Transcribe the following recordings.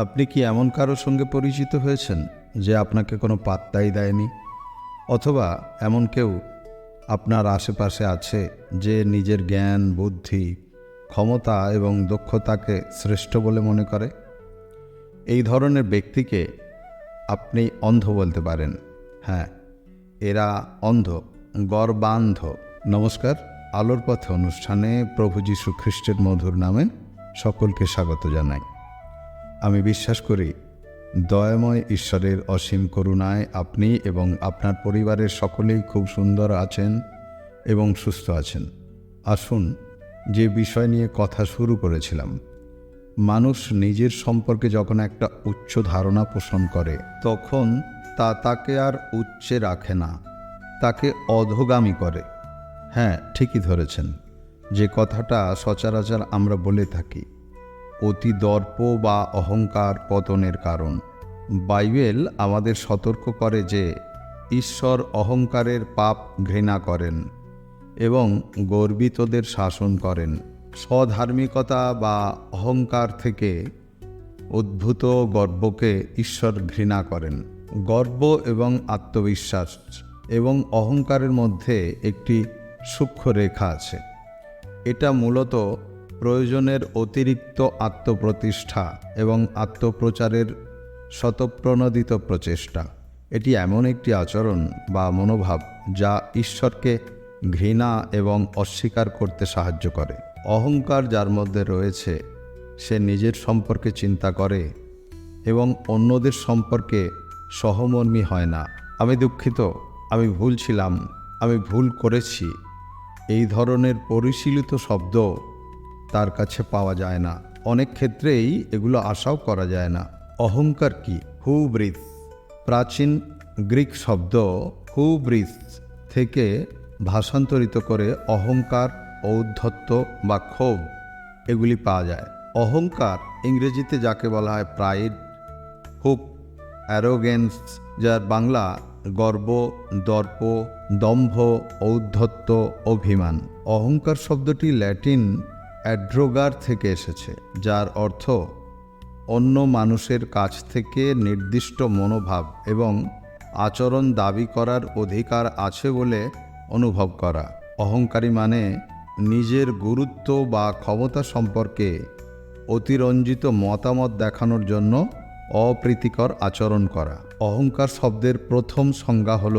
আপনি কি এমন কারোর সঙ্গে পরিচিত হয়েছেন যে আপনাকে কোনো পাত্তাই দেয়নি? অথবা এমন কেউ আপনার আশেপাশে আছে যে নিজের জ্ঞান, বুদ্ধি, ক্ষমতা এবং দক্ষতাকে শ্রেষ্ঠ বলে মনে করে? এই ধরনের ব্যক্তিকে আপনি অন্ধ বলতে পারেন। হ্যাঁ, এরা অন্ধ, গর্বান্ধ। নমস্কার, আলোর পথে অনুষ্ঠানে প্রভু যীশু খ্রিস্টের মধুর নামে সকলকে স্বাগত জানাই। আমি বিশ্বাস করি দয়াময় ঈশ্বরের অসীম করুণায় আপনি এবং আপনার পরিবারের সকলেই খুব সুন্দর আছেন এবং সুস্থ আছেন। আসুন, যে বিষয় নিয়ে কথা শুরু করেছিলাম, মানুষ নিজের সম্পর্কে যখন একটা উচ্চ ধারণা পোষণ করে তখন তাকে আর উচ্চে রাখে না, তাকে অধোগামী করে। হ্যাঁ, ঠিকই ধরেছেন। যে কথাটা সচরাচর আমরা বলে থাকি, অতি দর্প বা অহংকার পতনের কারণ। বাইবেল আমাদের সতর্ক করে যে ঈশ্বর অহংকারের পাপ ঘৃণা করেন এবং গর্বিতদের শাসন করেন। স্বধার্মিকতা বা অহংকার থেকে উদ্ভূত গর্বকে ঈশ্বর ঘৃণা করেন। গর্ব এবং আত্মবিশ্বাস এবং অহংকারের মধ্যে একটি সূক্ষ্ম রেখা আছে। এটা মূলত প্রয়োজনের অতিরিক্ত আত্মপ্রতিষ্ঠা এবং আত্মপ্রচারের স্বতঃপ্রণোদিত প্রচেষ্টা। এটি এমন একটি আচরণ বা মনোভাব যা ঈশ্বরকে ঘৃণা এবং অস্বীকার করতে সাহায্য করে। অহংকার যার মধ্যে রয়েছে সে নিজের সম্পর্কে চিন্তা করে এবং অন্যদের সম্পর্কে সহমর্মী হয় না। আমি দুঃখিত, আমি ভুল ছিলাম, আমি ভুল করেছি, এই ধরনের পরিশীলিত শব্দ তার কাছে পাওয়া যায় না। অনেক ক্ষেত্রেই এগুলো আশাও করা যায় না। অহংকার কি? হুব্রিস, প্রাচীন গ্রিক শব্দ হুব্রিস থেকে ভাষান্তরিত করে অহংকার, ঔদ্ধত্য বা ক্ষোভ এগুলি পাওয়া যায়। অহংকার ইংরেজিতে যাকে বলা হয় প্রাইড, হুপ, অ্যারোগেন্স, যার বাংলা গর্ব, দর্প, দম্ভ, ঔদ্ধত্য, অভিমান। অহংকার শব্দটি ল্যাটিন অ্যাড্রোগার থেকে এসেছে, যার অর্থ অন্য মানুষের কাছ থেকে নির্দিষ্ট মনোভাব এবং আচরণ দাবি করার অধিকার আছে বলে অনুভব করা। অহংকারী মানে নিজের গুরুত্ব বা ক্ষমতা সম্পর্কে অতিরঞ্জিত মতামত দেখানোর জন্য অপ্রীতিকর আচরণ করা। অহংকার শব্দের প্রথম সংজ্ঞা হল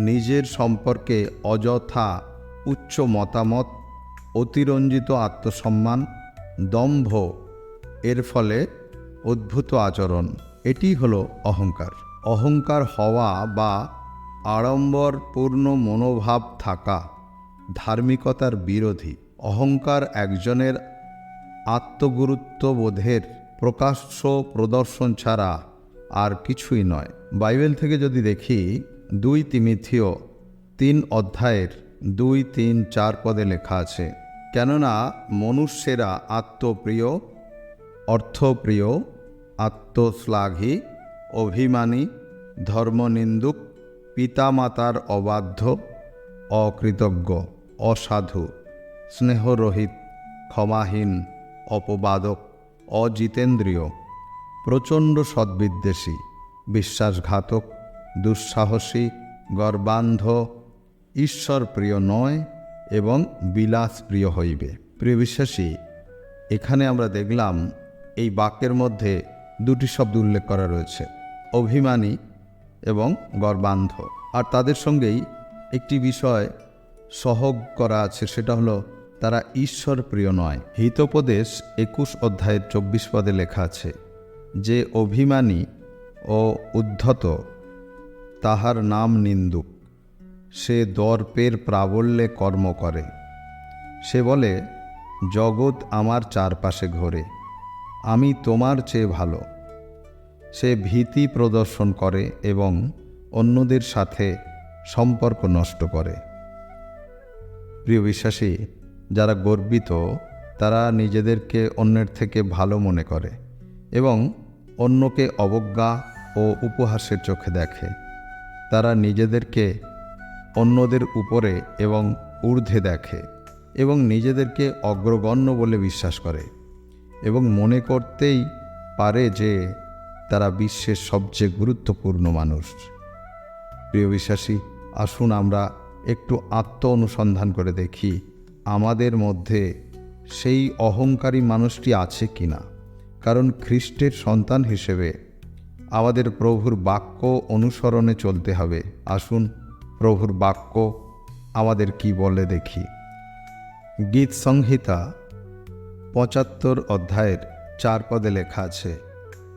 নিজের সম্পর্কে অযথা উচ্চ মতামত, অতিরঞ্জিত আত্মসম্মান, দম্ভ এর ফলে উদ্ভূত আচরণ। এটি হলো অহংকার। অহংকার হওয়া বা আড়ম্বরপূর্ণ মনোভাব থাকা ধার্মিকতার বিরোধী। অহংকার একজনের আত্মগুরুত্ববোধের প্রকাশ্য প্রদর্শন ছাড়া আর কিছুই নয়। বাইবেল থেকে যদি দেখি, 2 তিমথিয় 3 অধ্যায়ের 2, 3, 4 পদে লেখা আছে, কেননা মনুষ্যেরা আত্মপ্রিয়, অর্থপ্রিয়, আত্মশ্লাঘী, অভিমানী, ধর্মনিন্দুক, পিতামাতার অবাধ্য, অকৃতজ্ঞ, অসাধু, স্নেহরহিত, ক্ষমাহীন, অপবাদক, অজিতেন্দ্রিয়, প্রচণ্ড সদ্বিদ্বেষী, বিশ্বাসঘাতক, দুঃসাহসী, গর্বান্ধ, ঈশ্বরপ্রিয় নয় এবং বিলাসপ্রিয় হইবে। প্রিয় বিশ্বাসী, এখানে আমরা দেখলাম এই বাক্যের মধ্যে 2টি শব্দ উল্লেখ করা রয়েছে, অভিমানী এবং গর্বান্ধ। আর তাদের সঙ্গেই একটি বিষয় সহগ করা আছে, সেটা হলো তারা ঈশ্বর প্রিয় নয়। হিতোপদেশ 21 অধ্যায়ের 24 পদে লেখা আছে, যে অভিমানী ও উদ্ধত তাহার নাম নিন্দুক, সে দর্পের প্রাবল্যে কর্ম করে। সে বলে, জগৎ আমার চারপাশে ঘোরে, আমি তোমার চেয়ে ভালো। সে ভীতি প্রদর্শন করে এবং অন্যদের সাথে সম্পর্ক নষ্ট করে। প্রিয় বিশ্বাসী, যারা গর্বিত তারা নিজেদেরকে অন্যের থেকে ভালো মনে করে এবং অন্যকে অবজ্ঞা ও উপহাসের চোখে দেখে। তারা নিজেদেরকে অন্যদের উপরে এবং ঊর্ধ্বে দেখে এবং নিজেদেরকে অগ্রগণ্য বলে বিশ্বাস করে এবং মনে করতেই পারে যে তারা বিশ্বের সবচেয়ে গুরুত্বপূর্ণ মানুষ। প্রিয় বিশ্বাসী, আসুন আমরা একটু আত্ম অনুসন্ধান করে দেখি আমাদের মধ্যে সেই অহংকারী মানুষটি আছে কিনা। কারণ খ্রিস্টের সন্তান হিসেবে আমাদের প্রভুর বাক্য অনুসরণে চলতে হবে। আসুন প্রভুর বাক্য আমাদের কি বলে দেখি। গীত সংহিতা ৭৫ অধ্যায়ের ৪ পদে লেখা আছে,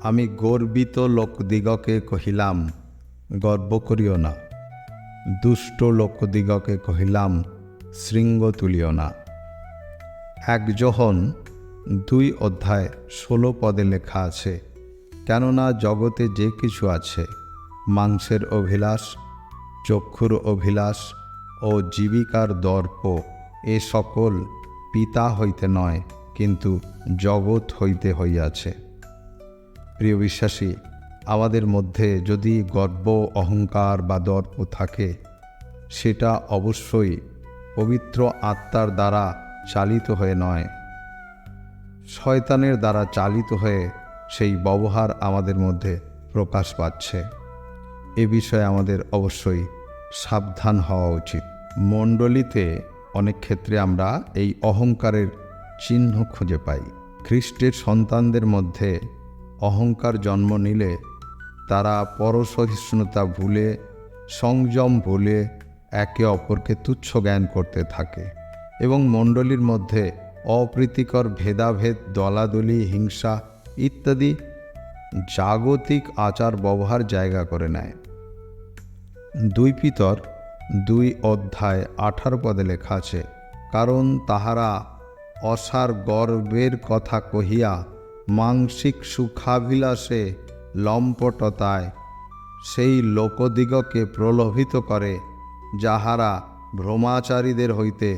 আমি গর্বিত লোকদিগকে কহিলাম গর্ব করিও না, দুষ্ট লোকদিগকে কহিলাম শৃঙ্গ তুলিও না। ১ যোহন ২ অধ্যায় ১৬ পদে লেখা আছে, কেননা জগতে যে কিছু আছে, মাংসের অভিলাষ, চক্ষুর অভিলাষ ও জীবিকার দর্প, এ সকল পিতা হইতে নয়, কিন্তু জগৎ হইতে হইয়াছে। প্রিয় বিশ্বাসী, আমাদের মধ্যে যদি গর্ব, অহংকার বা দর্প থাকে, সেটা অবশ্যই পবিত্র আত্মার দ্বারা চালিত হয়ে নয়, শয়তানের দ্বারা চালিত হয়ে সেই ব্যবহার আমাদের মধ্যে প্রকাশ পাচ্ছে। এ বিষয়ে আমাদের অবশ্যই সাবধান হওয়া উচিত। মণ্ডলীতে অনেক ক্ষেত্রে আমরা এই অহংকারের চিহ্ন খুঁজে পাই। খ্রিস্টের সন্তানদের মধ্যে অহংকার জন্ম নিলে তারা পরসহিষ্ণুতা ভুলে, সংযম ভুলে একে অপরকে তুচ্ছ জ্ঞান করতে থাকে এবং মণ্ডলীর মধ্যে অপ্রীতিকর ভেদাভেদ, দলাদলি, হিংসা ইত্যাদি জাগতিক আচার ব্যবহার জায়গা করে নেয়। ২ পিতর ২ অধ্যায় ১৮ পদে লেখা আছে, কারণ তাহারা অসার গর্বের কথা কহিয়া মাংসিক সুখাভিলাষে লম্পটতায় সেই লোকদিগকে প্রলোভিত করে, যাহারা ভ্রমাচারীদের হইতে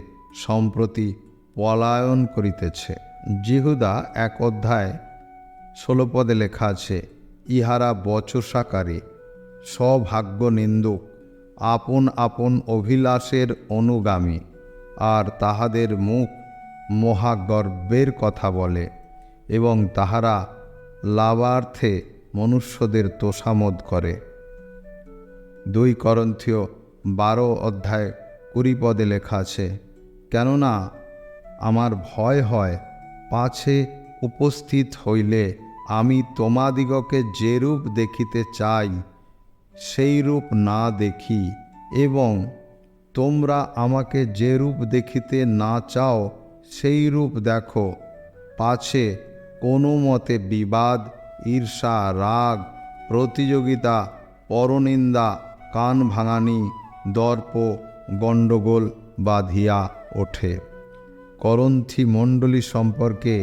সম্প্রতি পলায়ন করিতেছে। জিহুদা ১ অধ্যায় ১৬ পদে লেখা আছে, ইহারা বচসাকারী, স্বভাগ্য নিন্দুক, আপন আপন অভিলাষের অনুগামী, আর তাহাদের মুখ মহাগর্বের কথা বলে, এবং তাহারা লাভার্থে মনুষ্যদের তোষামোদ করে। ২ করন্থীয় ১২ অধ্যায় ২০ পদে লেখা আছে, কেননা আমার ভয় হয়, পাছে উপস্থিত হইলে আমি তোমাদিগকে যেরূপ দেখিতে চাই সেই রূপ না দেখি, এবং তোমরা আমাকে যেরূপ দেখিতে না চাও সেই রূপ দেখো, পাছে কোনো মতে বিবাদ, ঈর্ষা, রাগ, প্রতিযোগিতা, পরনিন্দা, কান ভাঙানি, দর্প, গণ্ডগোল বাঁধিয়া ওঠে। করন্থী মণ্ডলী সম্পর্কে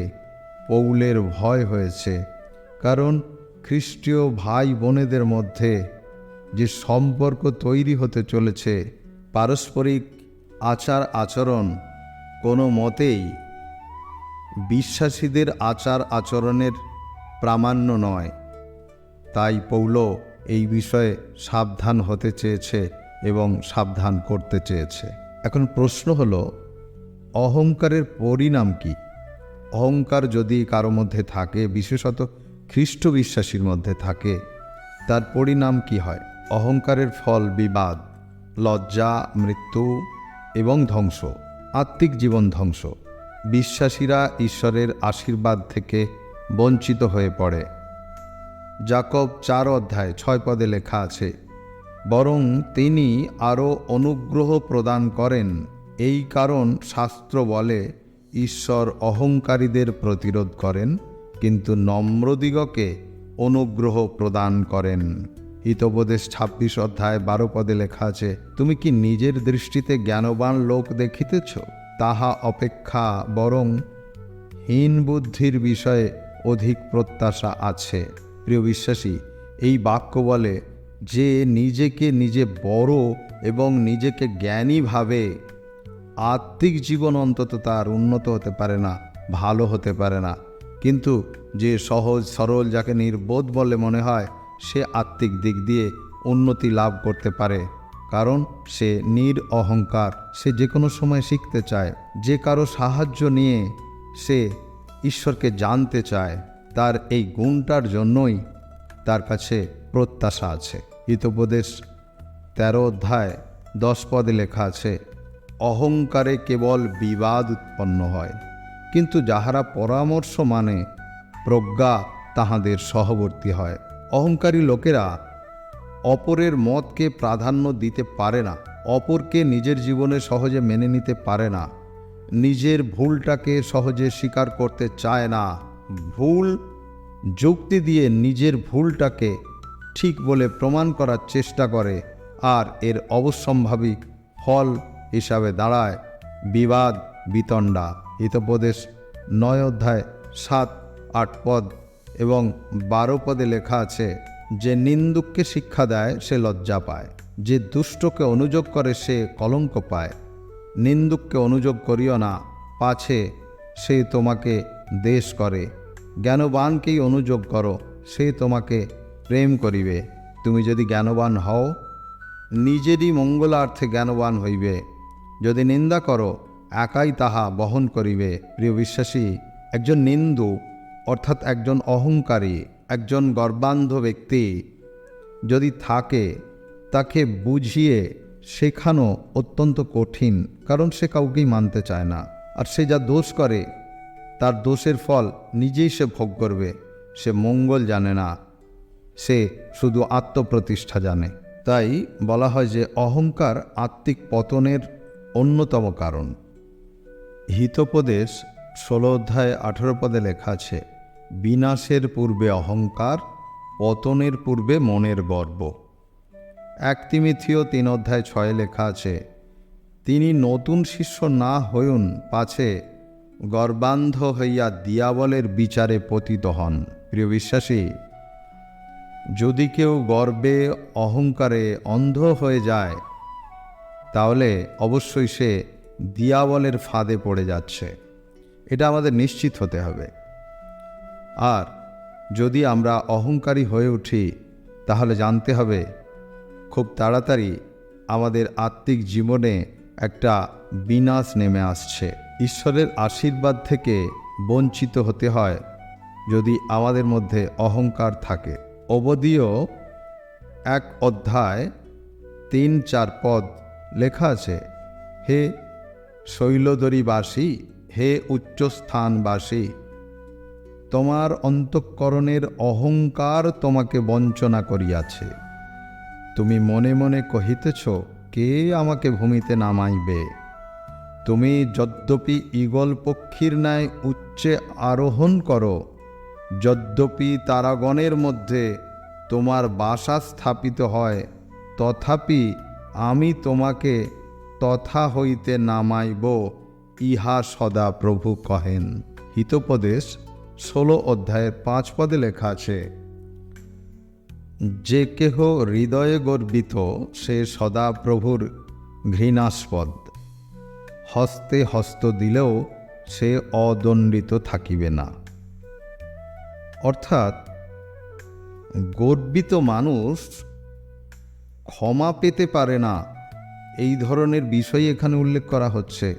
পৌলের ভয় হয়েছে, কারণ খ্রিস্টীয় ভাই বোনেদের মধ্যে যে সম্পর্ক তৈরি হতে চলেছে, পারস্পরিক আচার আচরণ কোনো মতেই বিশ্বাসীদের আচার আচরণের প্রামাণ্য নয়। তাই পৌল এই বিষয়ে সাবধান হতে চেয়েছে এবং সাবধান করতে চেয়েছে। এখন প্রশ্ন হলো, অহংকারের পরিণাম কি? অহংকার যদি কারো মধ্যে থাকে, বিশেষত খ্রিস্ট বিশ্বাসীর মধ্যে থাকে, তার পরিণাম কি হয়? অহংকারের ফল বিবাদ, লজ্জা, মৃত্যু এবং ধ্বংস, আত্মিক জীবন ধ্বংস। বিশ্বাসীরা ঈশ্বরের আশীর্বাদ থেকে বঞ্চিত হয়ে পড়ে। যাকব ৪ অধ্যায় ৬ পদে লেখা আছে, বরং তিনি আরও অনুগ্রহ প্রদান করেন, এই কারণ শাস্ত্র বলে, ঈশ্বর অহংকারীদের প্রতিরোধ করেন, কিন্তু নম্রদিগকে অনুগ্রহ প্রদান করেন। হিতোপদেশ ২৬ অধ্যায় ১২ পদে লেখা আছে, তুমি কি নিজের দৃষ্টিতে জ্ঞানবান লোক দেখিতেছ? তাহা অপেক্ষা বরং হীন বুদ্ধির বিষয়ে অধিক প্রত্যাশা আছে। প্রিয় বিশ্বাসী, এই বাক্য বলে যে নিজেকে নিজে বড় এবং নিজেকে জ্ঞানী ভাবে, আত্মিক জীবন অন্তত তার উন্নত হতে পারে না, ভালো হতে পারে না। কিন্তু যে সহজ সরল, যাকে নির্বোধ বলে মনে হয়, সে আত্মিক দিক দিয়ে উন্নতি লাভ করতে পারে, কারণ সে অহংকার। সে যে কোনো সময় শিখতে চায়, যে কারো সাহায্য নিয়ে সে ঈশ্বরকে জানতে চায়। তার এই গুণটার জন্যই তার কাছে প্রত্যাশা আছে। হিতোপদেশ 13 অধ্যায় 10 পদে লেখা আছে, অহংকারে কেবল বিবাদ উৎপন্ন হয়, কিন্তু যাহারা পরামর্শ মানে প্রজ্ঞা তাহাদের সহবর্তী হয়। অহংকারী লোকেরা অপরের মতকে প্রাধান্য দিতে পারে না, অপরকে নিজের জীবনে সহজে মেনে নিতে পারে না, নিজের ভুলটাকে সহজে স্বীকার করতে চায় না, ভুল যুক্তি দিয়ে নিজের ভুলটাকে ঠিক বলে প্রমাণ করার চেষ্টা করে, আর এর অবশ্যম্ভাবী ফল হিসাবে দাঁড়ায় বিবাদ বিতণ্ডা। হিতোপদেশ 9 অধ্যায় 7-8 পদ এবং 12 পদে লেখা আছে, যে নিন্দুককে শিক্ষা দেয় সে লজ্জা পায়, যে দুষ্টকে অনুযোগ করে সে কলঙ্ক পায়। নিন্দুককে অনুযোগ করিও না, পাছে সে তোমাকে দেশ করে। জ্ঞানবানকেই অনুযোগ করো, সে তোমাকে প্রেম করিবে। তুমি যদি জ্ঞানবান হও, নিজেরই মঙ্গলার্থে জ্ঞানবান হইবে। যদি নিন্দা করো, একাই তাহা বহন করিবে। প্রিয় বিশ্বাসী, একজন নিন্দু অর্থাৎ একজন অহংকারী, একজন গর্বান্ধ ব্যক্তি যদি থাকে, তাকে বুঝিয়ে শেখানো অত্যন্ত কঠিন, কারণ সে কাউকেই মানতে চায় না। আর সে যা দোষ করে, তার দোষের ফল নিজেই সে ভোগ করবে। সে মঙ্গল জানে না, সে শুধু আত্মপ্রতিষ্ঠা জানে। তাই বলা হয় যে অহংকার আত্মিক পতনের অন্যতম কারণ। হিতোপদেশ 16 অধ্যায় 18 পদে লেখা আছে, বিনাশের পূর্বে অহংকার, পতনের পূর্বে মনের গর্ব। 1 তিমথিও 3 অধ্যায় 6 লেখা আছে, তিনি নতুন শিষ্য না হইউন, পাছে গর্বান্ধ হইয়া দিয়াবলের বিচারে পতিত হন। প্রিয় বিশ্বাসী, যদি কেউ গর্বে অহংকারে অন্ধ হয়ে যায়, তাহলে অবশ্যই সে দিয়াবলের ফাঁদে পড়ে যাচ্ছে, এটা আমাদের নিশ্চিত হতে হবে। আর যদি আমরা অহংকারী হয়ে উঠি, তাহলে জানতে হবে খুব তাড়াতাড়ি আমাদের আত্মিক জীবনে একটা বিনাশ নেমে আসছে। ঈশ্বরের আশীর্বাদ থেকে বঞ্চিত হতে হয় যদি আমাদের মধ্যে অহংকার থাকে। ওবদীয় 1 অধ্যায় 3-4 পদ লেখা আছে, হে শৈলদরীবাসী, হে উচ্চস্থানবাসী, তোমার অন্তঃকরণের অহংকার তোমাকে বঞ্চনা করিয়াছে। তুমি মনে মনে কহিতেছ, কে আমাকে ভূমিতে নামাইবে? তুমি যদ্যপি ঈগল পক্ষীর ন্যায় উচ্চে আরোহণ করো, যদ্যপি তারাগণের মধ্যে তোমার বাসা স্থাপিত হয়, তথাপি আমি তোমাকে তথা হইতে নামাইব, ইহা সদা প্রভু কহেন। হিতোপদেশ 16 অধ্যায়ের 5 পদে লেখা আছে, যে কেহ হৃদয়ে গর্বিত, সে সদা প্রভুর ঘৃণাস্পদ, হস্তে হস্ত দিলেও সে অদণ্ডিত থাকিবে না। অর্থাৎ গর্বিত মানুষ ক্ষমা পেতে পারে না, এই ধরনের বিষয় এখানে উল্লেখ করা হচ্ছে।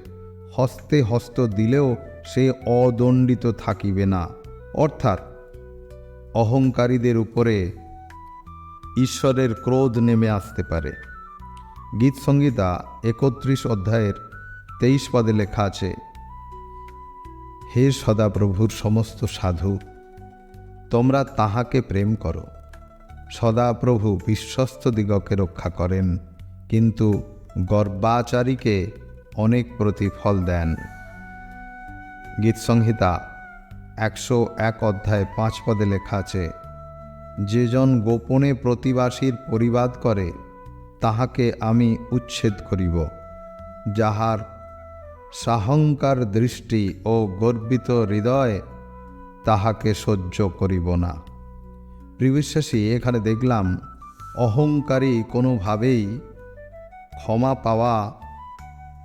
হস্তে হস্ত দিলেও সে অদণ্ডিত থাকিবে না, অর্থাৎ অহংকারীদের উপরে ঈশ্বরের ক্রোধ নেমে আসতে পারে। গীতসংহিতা 31 অধ্যায়ের 23 পদে লেখা আছে, হে সদাপ্রভুর সমস্ত সাধু, তোমরা তাহাকে প্রেম করো। সদাপ্রভু বিশ্বস্ত দিগকে রক্ষা করেন, কিন্তু গর্বাচারীকে অনেক প্রতিফল দেন। গীতসংহিতা 101 অধ্যায় 5 পদে লেখা আছে, যে জন গোপনে প্রতিবাসীর পরিবাদ করে, তাহাকে আমি উচ্ছেদ করিব। যাহার সাহংকার দৃষ্টি ও গর্বিত হৃদয়, তাহাকে সহ্য করিব না। প্রিয়বিশ্বাসী, এখানে দেখলাম অহংকারী কোনোভাবেই ক্ষমা পাওয়া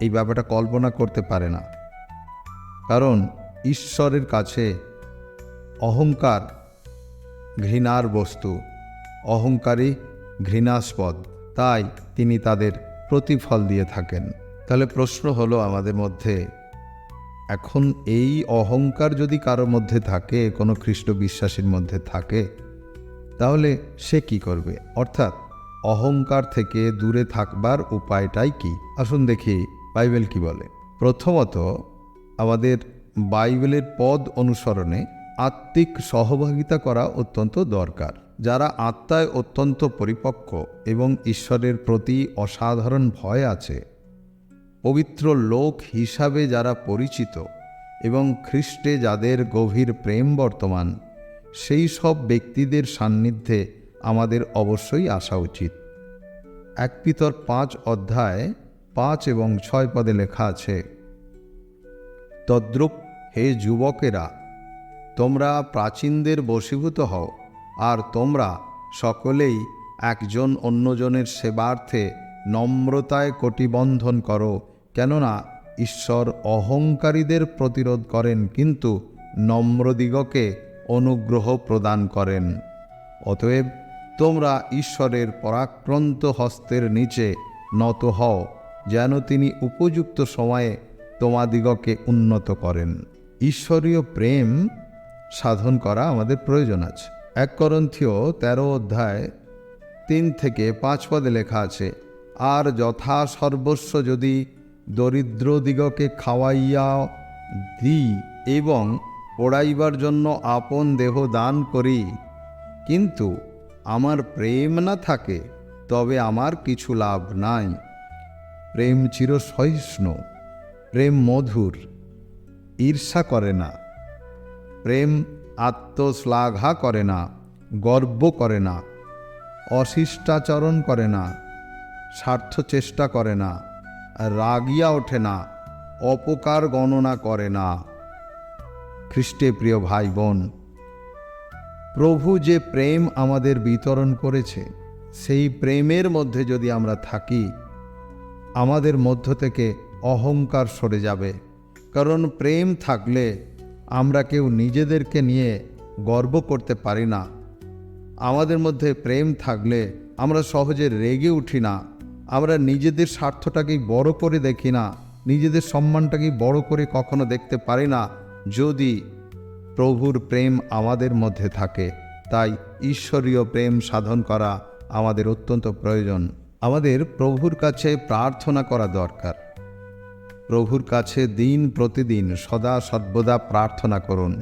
এই ব্যাপারটা কল্পনা করতে পারে না, কারণ ঈশ্বরের কাছে অহংকার ঘৃণার বস্তু, অহংকারী ঘৃণাস্পদ, তাই তিনি তাদের প্রতিফল দিয়ে থাকেন। তাহলে প্রশ্ন হলো আমাদের মধ্যে, এখন এই অহংকার যদি কারোর মধ্যে থাকে, কোনো খ্রিস্ট বিশ্বাসীর মধ্যে থাকে, তাহলে সে কি করবে? অর্থাৎ অহংকার থেকে দূরে থাকবার উপায়টাই কি? আসুন দেখি বাইবেল কি বলে। প্রথমত, আমাদের বাইবেলের পদ অনুসরণে আত্মিক সহভাগিতা করা অত্যন্ত দরকার। যারা আত্মায় অত্যন্ত পরিপক্ক এবং ঈশ্বরের প্রতি অসাধারণ ভয় আছে, পবিত্র লোক হিসাবে যারা পরিচিত এবং খ্রিস্টে যাদের গভীর প্রেম বর্তমান, সেই সব ব্যক্তিদের সান্নিধ্যে আমাদের অবশ্যই আসা উচিত। 1 পিতর 5 অধ্যায় 5 এবং 6 পদে লেখা আছে, তদ্রূপ হে যুবকেরা, তোমরা প্রাচীনদের বশীভূত হও, আর তোমরা সকলেই একজন অন্যজনের সেবার্থে নম্রতায় কটিবন্ধন করো, কেননা ঈশ্বর অহংকারীদের প্রতিরোধ করেন, কিন্তু নম্রদিগকে অনুগ্রহ প্রদান করেন। অতএব তোমরা ঈশ্বরের পরাক্রান্ত হস্তের নিচে নত হও, যেন তিনি উপযুক্ত সময়ে তোমাদিগকে উন্নত করেন। ঈশ্বরীয় প্রেম সাধন করা আমাদের প্রয়োজন আছে। 1 করন্থীয় 13 অধ্যায় 3 থেকে 5 পদে লেখা আছে, আর যথা সর্বস্ব যদি দরিদ্রদিগকে খাওয়াইয়া দিই এবং পোড়াইবার জন্য আপন দেহ দান করি, কিন্তু আমার প্রেম না থাকে, তবে আমার কিছু লাভ নাই। প্রেম চিরসহিষ্ণু, প্রেম মধুর, ঈর্ষা করে না, প্রেম আত্মশ্লাঘা করে না, গর্ব করে না, অশিষ্টাচরণ করে না, স্বার্থ চেষ্টা করে না, রাগিয়া ওঠে না, অপকার গণনা করে না। খ্রিস্টে প্রিয় ভাই বোন, প্রভু যে প্রেম আমাদের বিতরণ করেছে, সেই প্রেমের মধ্যে যদি আমরা থাকি, আমাদের মধ্য থেকে অহংকার সরে যাবে। কারণ প্রেম থাকলে আমরা কেউ নিজেদেরকে নিয়ে গর্ব করতে পারি না। আমাদের মধ্যে প্রেম থাকলে আমরা সহজে রেগে উঠি না। আমরা নিজেদের স্বার্থটাকেই বড় করে দেখি না, নিজেদের সম্মানটাকেই বড় করে কখনো দেখতে পারি না, যদি প্রভুর প্রেম আমাদের মধ্যে থাকে। তাই ঈশ্বরীয় প্রেম সাধন করা আমাদের অত্যন্ত প্রয়োজন। আমাদের প্রভুর কাছে প্রার্থনা করা দরকার। প্রভুর কাছে দিন প্রতিদিন সদা সর্বদা প্রার্থনা করুন,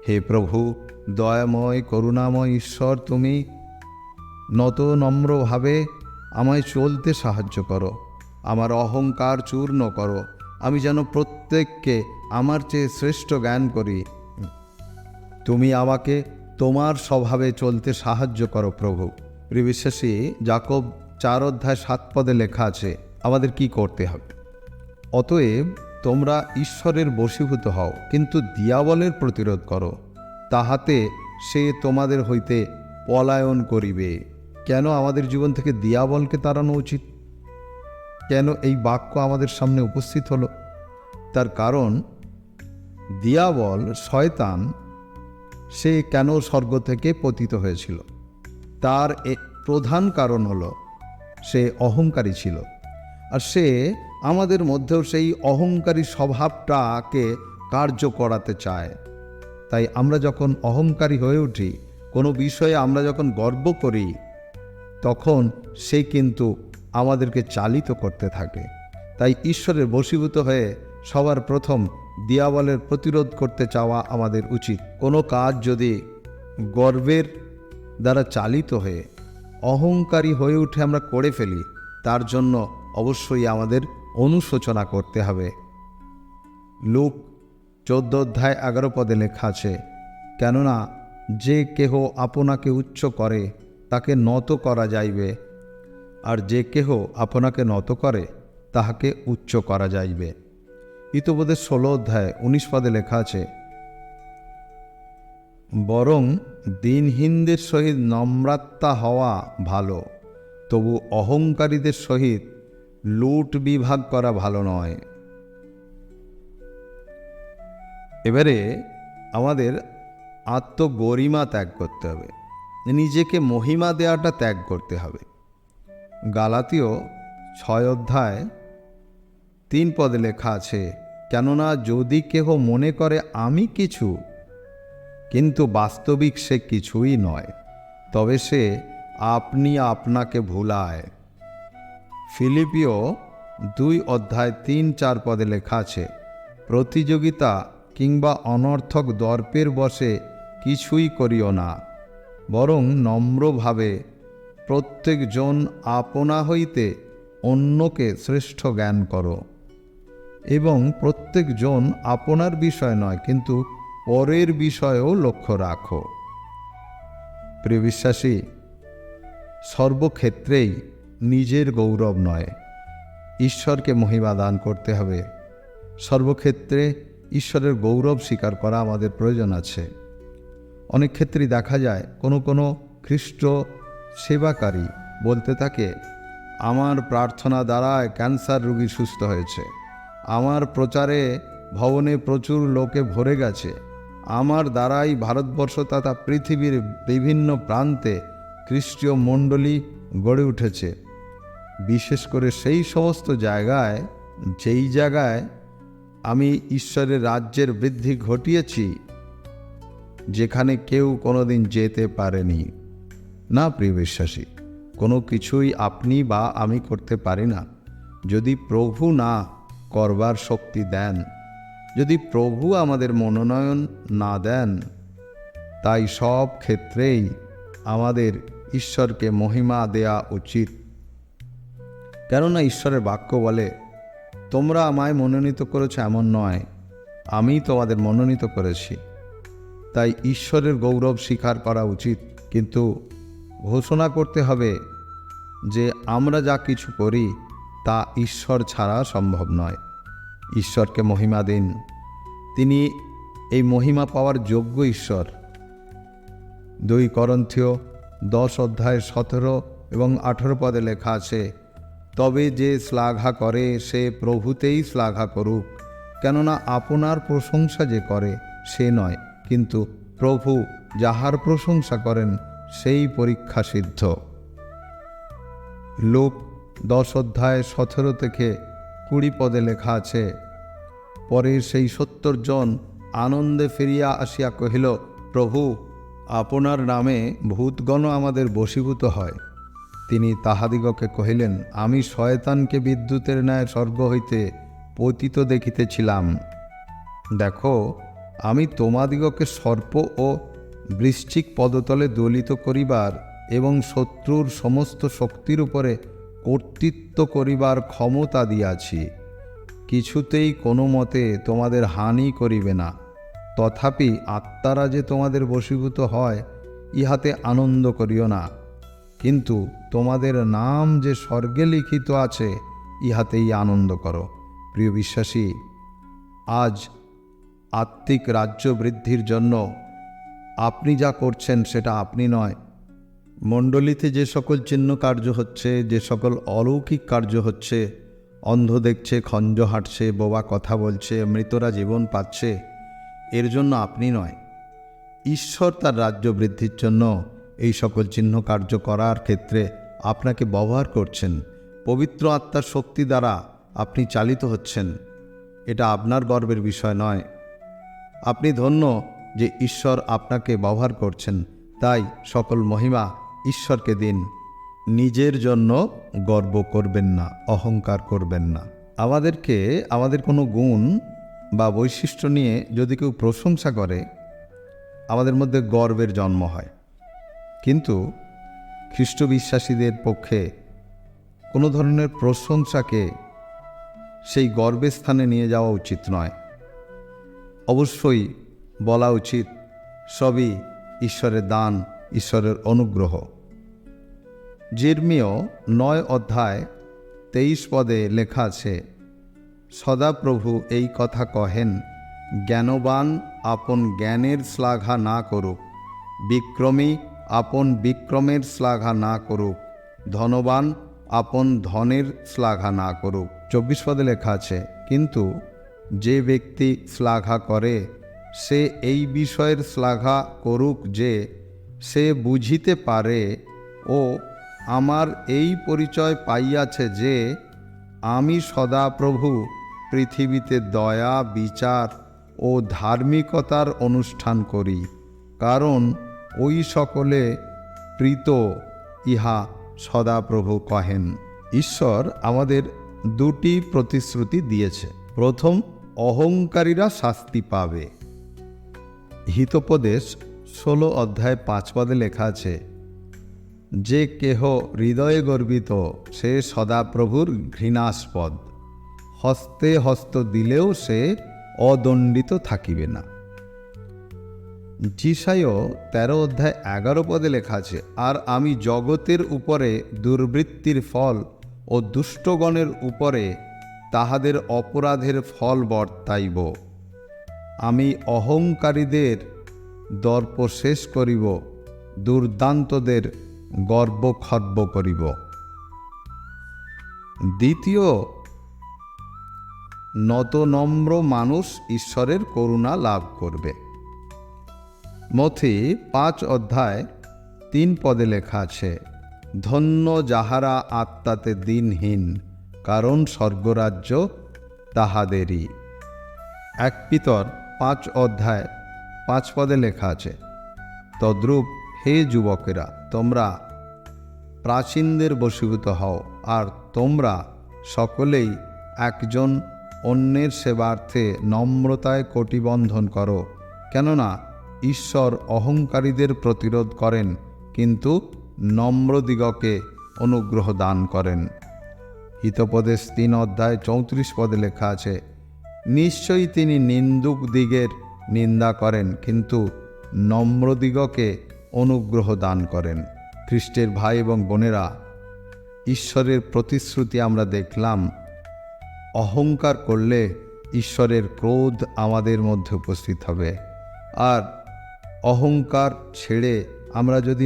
হে প্রভু, দয়াময় করুণাময় ঈশ্বর, তুমি নত নম্রভাবে আমায় চলতে সাহায্য করো। আমার অহংকার চূর্ণ করো। আমি যেন প্রত্যেককে আমার চেয়ে শ্রেষ্ঠ জ্ঞান করি। তুমি আমাকে তোমার স্বভাবে চলতে সাহায্য করো প্রভু। প্রিয় বিশ্বাসী, যাকব 4 অধ্যায় 7 পদে লেখা আছে আমাদের কি করতে হবে। অতএব তোমরা ঈশ্বরের বশীভূত হও, কিন্তু দিয়াবলের প্রতিরোধ করো, তাহাতে সে তোমাদের হইতে পলায়ন করিবে। কেন আমাদের জীবন থেকে দিয়াবলকে তাড়ানো উচিত? কেন এই বাক্য আমাদের সামনে উপস্থিত হলো? তার কারণ, দিয়াবল, শয়তান, সে কেন স্বর্গ থেকে পতিত হয়েছিল? তার প্রধান কারণ হলো সে অহংকারী ছিল। আর সে আমাদের মধ্যেও সেই অহংকারী স্বভাবটাকে কার্য করাতে চায়। তাই আমরা যখন অহংকারী হয়ে উঠি, কোনো বিষয়ে আমরা যখন গর্ব করি, তখন সে কিন্তু আমাদেরকে চালিত করতে থাকে। তাই ঈশ্বরের বশীভূত হয়ে সবার প্রথম দিয়াবলের প্রতিরোধ করতে চাওয়া আমাদের উচিত। কোনো কাজ যদি গর্বের দ্বারা চালিত হয়ে অহংকারী হয়ে উঠে আমরা করে ফেলি, তার জন্য অবশ্যই আমাদের অনুশোচনা করতে হবে। লূক 14 অধ্যায় 11 পদে লেখা আছে, কেননা যে কেহ আপনাকে উচ্চ করে তাকে নত করা যাইবে, আর যে কেহ আপনাকে নত করে তাহাকে উচ্চ করা যাইবে। হিতোপদেশ 16 অধ্যায় 19 পদে লেখা আছে, বরং দিনহীনদের সহিত নম্রাত্মা হওয়া ভালো, তবু অহংকারীদের সহিত লুট বিভাগ করা ভালো নয়। এবারে আমাদের আত্মগরিমা ত্যাগ করতে হবে, নিজেকে মহিমা দেওয়াটা ত্যাগ করতে হবে। গালাতীয় 6 অধ্যায় 3 পদে লেখা আছে, কেননা যদি কেহ মনে করে আমি কিছু, কিন্তু বাস্তবিক সে কিছুই নয়, তবে সে আপনি আপনাকে ভুলায়। ফিলিপিও 2:3-4 পদে লেখা আছে, প্রতিযোগিতা কিংবা অনর্থক দর্পের বশে কিছুই করিও না, বরং নম্রভাবে প্রত্যেকজন আপনা হইতে অন্যকে শ্রেষ্ঠ জ্ঞান করো, এবং প্রত্যেকজন আপনার বিষয় নয় কিন্তু পরের বিষয়েও লক্ষ্য রাখো। প্রিয় বিশ্বাসী, সর্বক্ষেত্রেই নিজের গৌরব নয়, ঈশ্বরকে মহিমা দান করতে হবে। সর্বক্ষেত্রে ঈশ্বরের গৌরব স্বীকার করা আমাদের প্রয়োজন আছে। অনেক ক্ষেত্রেই দেখা যায় কোনো খ্রিস্ট সেবাকারী বলতে থাকে, আমার প্রার্থনা দ্বারায় ক্যান্সার রোগী সুস্থ হয়েছে, আমার প্রচারে ভবনে প্রচুর লোকে ভরে গেছে, আমার দ্বারাই ভারতবর্ষ তথা পৃথিবীর বিভিন্ন প্রান্তে খ্রিস্টীয় মণ্ডলী গড়ে উঠেছে। বিশেষ করে সেই সমস্ত জায়গায় যেই জায়গায় আমি ঈশ্বরের রাজ্যের বৃদ্ধি ঘটিয়েছি, যেখানে কেউ কোনোদিন যেতে পারেনি। না প্রিয় বিশ্বাসী, কোনো কিছুই আপনি বা আমি করতে পারি না যদি প্রভু না করবার শক্তি দেন, যদি প্রভু আমাদের মনোনয়ন না দেন। তাই সব ক্ষেত্রেই আমাদের ঈশ্বরকে মহিমা দেয়া উচিত। কেননা ঈশ্বরের বাক্য বলে, তোমরা আমায় মনোনীত করেছ এমন নয়, আমি তোমাদের মনোনীত করেছি। তাই ঈশ্বরের গৌরব স্বীকার করা উচিত, কিন্তু ঘোষণা করতে হবে যে আমরা যা কিছু করি তা ঈশ্বর ছাড়া সম্ভব নয়। ঈশ্বরকে মহিমা দিন, তিনি এই মহিমা পাওয়ার যোগ্য ঈশ্বর। 2 করন্থীয় 10:17 এবং 18 পদে লেখা আছে, তবে যে শ্লাঘা করে সে প্রভুতেই শ্লাঘা করুক, কেননা আপনার প্রশংসা যে করে সে নয়, কিন্তু প্রভু যাহার প্রশংসা করেন সেই পরীক্ষা সিদ্ধ। লূক 10:17-20 পদে লেখা আছে, পরে সেই 70 জন আনন্দে ফিরিয়া আসিয়া কহিল, প্রভু, আপনার নামে ভূতগণ আমাদের বশীভূত হয়। তিনি তাহাদিগকে কহিলেন, আমি শয়তানকে বিদ্যুতের ন্যায় স্বর্গ হইতে পতিত দেখিতেছিলাম। দেখো, আমি তোমাদিগকে সর্প ও বৃশ্চিক পদতলে দলিত করিবার এবং শত্রুর সমস্ত শক্তির উপরে কর্তৃত্ব করিবার ক্ষমতা দিয়াছি। কিছুতেই কোনো মতে তোমাদের হানি করিবে না। তথাপি আত্মারা যে তোমাদের বশীভূত হয়, ইহাতে আনন্দ করিও না, কিন্তু তোমাদের নাম যে স্বর্গে লিখিত আছে ইহাতেই আনন্দ করো। প্রিয় বিশ্বাসী, আজ আত্মিক রাজ্য বৃদ্ধির জন্য আপনি যা করছেন সেটা আপনি নয়। মণ্ডলীতে যে সকল চিহ্ন কার্য হচ্ছে, যে সকল অলৌকিক কার্য হচ্ছে, অন্ধ দেখছে, খঞ্জ হাঁটছে, বোবা কথা বলছে, মৃতরা জীবন পাচ্ছে, এর জন্য আপনি নয়। ঈশ্বর তার রাজ্য বৃদ্ধির জন্য এই সকল চিহ্ন কার্য করার ক্ষেত্রে আপনাকে ব্যবহার করছেন। পবিত্র আত্মার শক্তি দ্বারা আপনি চালিত হচ্ছেন। এটা আপনার গর্বের বিষয় নয়। আপনি ধন্য যে ঈশ্বর আপনাকে ব্যবহার করছেন। তাই সকল মহিমা ঈশ্বরকে দিন। নিজের জন্য গর্ব করবেন না, অহংকার করবেন না। আমাদের কোনো গুণ বা বৈশিষ্ট্য নিয়ে যদি কেউ প্রশংসা করে, আমাদের মধ্যে গর্বের জন্ম হয়। কিন্তু খ্রিস্ট বিশ্বাসীদের পক্ষে কোনো ধরনের প্রশংসাকে সেই গর্বের স্থানে নিয়ে যাওয়া উচিত নয়। অবশ্যই বলা উচিত, সবই ঈশ্বরের দান, ঈশ্বরের অনুগ্রহ। জিরমীয় 9:23 পদে লেখা আছে, সদাপ্রভু এই কথা কহেন, জ্ঞানবান আপন জ্ঞানের শ্লাঘা না করুক, বিক্রমী আপন বিক্রমের শ্লাঘা না করুক, ধনবান আপন ধনের শ্লাঘা না করুক। 24 পদে লেখা আছে, কিন্তু যে ব্যক্তি শ্লাঘা করে সে এই বিষয়ের শ্লাঘা করুক যে সে বুঝিতে পারে ও আমার এই পরিচয় পাইয়াছে যে আমি সদাপ্রভু পৃথিবীতে দয়া, বিচার ও ধার্মিকতার অনুষ্ঠান করি, কারণ ওই সকলে প্রীত, ইহা সদাপ্রভু কহেন। ঈশ্বর আমাদের দুটি প্রতিশ্রুতি দিয়েছে। প্রথম, অহংকারীরা শাস্তি পাবে। হিতোপদেশ 16 অধ্যায় 5 পদে লেখা আছে, যে কেহ হৃদয়ে গর্বিত সে সদাপ্রভুর ঘৃণাস্পদ, হস্তে হস্ত দিলেও সে অদণ্ডিত থাকিবে না। যিশায় 13 অধ্যায় 11 পদে লেখা আছে, আর আমি জগতের উপরে দুর্বৃত্তির ফল ও দুষ্টগণের উপরে তাহাদের অপরাধের ফল বর্তাইব। আমি অহংকারীদের দর্প শেষ করিব, দুর্দান্তদের গর্ব খর্ব করিব। দ্বিতীয়, নতনম্র মানুষ ঈশ্বরের করুণা লাভ করবে। মথি 5 অধ্যায় 3 পদে লেখা আছে, ধন্য যাহারা আত্মাতে দিনহীন, কারণ স্বর্গরাজ্য তাহাদেরই। 1 পিতর 5 অধ্যায় 5 পদে লেখা আছে, তদ্রূপ হে যুবকেরা, তোমরা প্রাচীনদের বশীভূত হও, আর তোমরা সকলেই একজন অন্যের সেবার্থে নম্রতায় কটিবন্ধন করো, কেননা ঈশ্বর অহংকারীদের প্রতিরোধ করেন, কিন্তু নম্রদিগকে অনুগ্রহ দান করেন। হিতোপদেশ 3 অধ্যায় 34 পদে লেখা আছে, নিশ্চয়ই তিনি নিন্দুক দিগের নিন্দা করেন, কিন্তু নম্রদিগকে অনুগ্রহ দান করেন। খ্রিস্টের ভাই এবং বোনেরা, ঈশ্বরের প্রতিশ্রুতি আমরা দেখলাম। অহংকার করলে ঈশ্বরের ক্রোধ আমাদের মধ্যে উপস্থিত হবে, আর অহংকার ছেড়ে আমরা যদি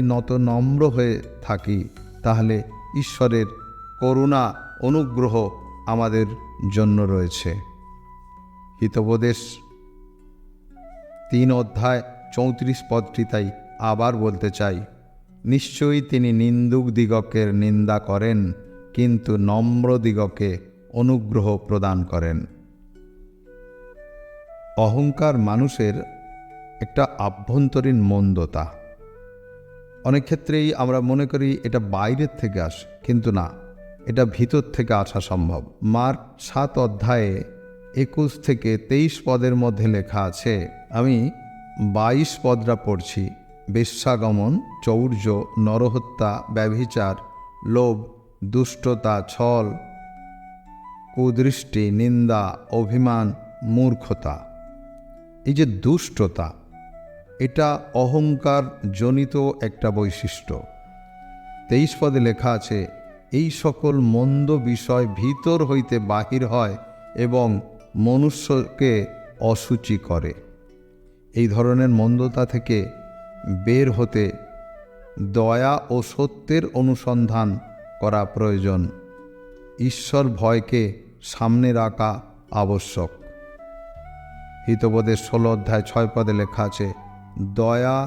নম্র হয়ে থাকি, তাহলে ঈশ্বরের করুণা, অনুগ্রহ আমাদের জন্য রয়েছে। হিতোপদেশ 3 অধ্যায় 34 পদটি তাই আবার বলতে চাই, নিশ্চয়ই তিনি নিন্দুক দিগকের নিন্দা করেন, কিন্তু নম্র দিগকে অনুগ্রহ প্রদান করেন। অহংকার মানুষের একটা আভ্যন্তরীণ মন্দতা। অনেক ক্ষেত্রেই আমরা মনে করি এটা বাইরের থেকে আসে, কিন্তু না, এটা ভিতর থেকে আসা সম্ভব। মার্ক 7 অধ্যায়ে 21 থেকে 23 পদের মধ্যে লেখা আছে, আমি 22 পদরা পড়ছি, বেশ্যাগমন, চৌর্য, নরহত্যা, ব্যভিচার, লোভ, দুষ্টতা, ছল, কুদৃষ্টি, নিন্দা, অভিমান, মূর্খতা। এই যে দুষ্টতা, এটা অহংকার জনিত একটা বৈশিষ্ট্য। 23 পদে লেখা আছে, এই সকল মন্দ বিষয় ভিতর হইতে বাহির হয় এবং মনুষ্যকে অশুচি করে। এই ধরনের মন্দতা থেকে বের হতে দয়া ও সত্যের অনুসন্ধান করা প্রয়োজন। ঈশ্বর ভয়কে সামনে রাখা আবশ্যক। হিতোপদেশ 16 অধ্যায় 6 পদে লেখা আছে, দয়া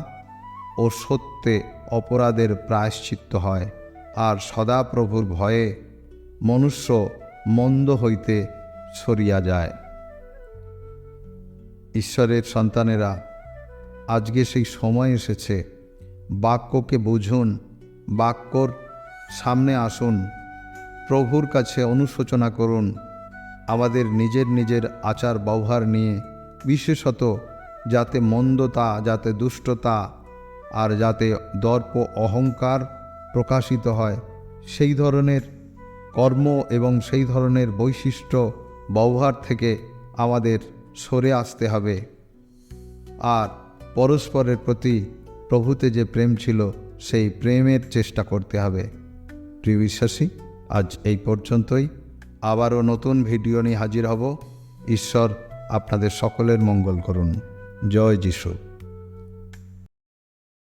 ও সত্যে অপরাধের প্রায়শ্চিত্ত হয়, আর সদাপ্রভুর ভয়ে মনুষ্য মন্দ হইতে সরিয়া যায়। ঈশ্বরের সন্তানেরা, আজকে সেই সময় এসেছে, বাক্যকে বুঝুন, বাক্যর সামনে আসুন, প্রভুর কাছে অনুশোচনা করুন। আমাদের নিজের নিজের আচার ব্যবহার নিয়ে, বিশেষত যাতে মন্দতা, যাতে দুষ্টতা আর যাতে দর্প, অহংকার প্রকাশিত হয়, সেই ধরনের কর্ম এবং সেই ধরনের বৈশিষ্ট্য ব্যবহার থেকে আমাদের সরে আসতে হবে। আর পরস্পরের প্রতি প্রভুতে যে প্রেম ছিল, সেই প্রেমের চেষ্টা করতে হবে। প্রিয় বিশ্বাসী, আজ এই পর্যন্তই। আবারও নতুন ভিডিও নিয়ে হাজির হব। ঈশ্বর আপনাদের সকলের মঙ্গল করুন। জয় যিশু।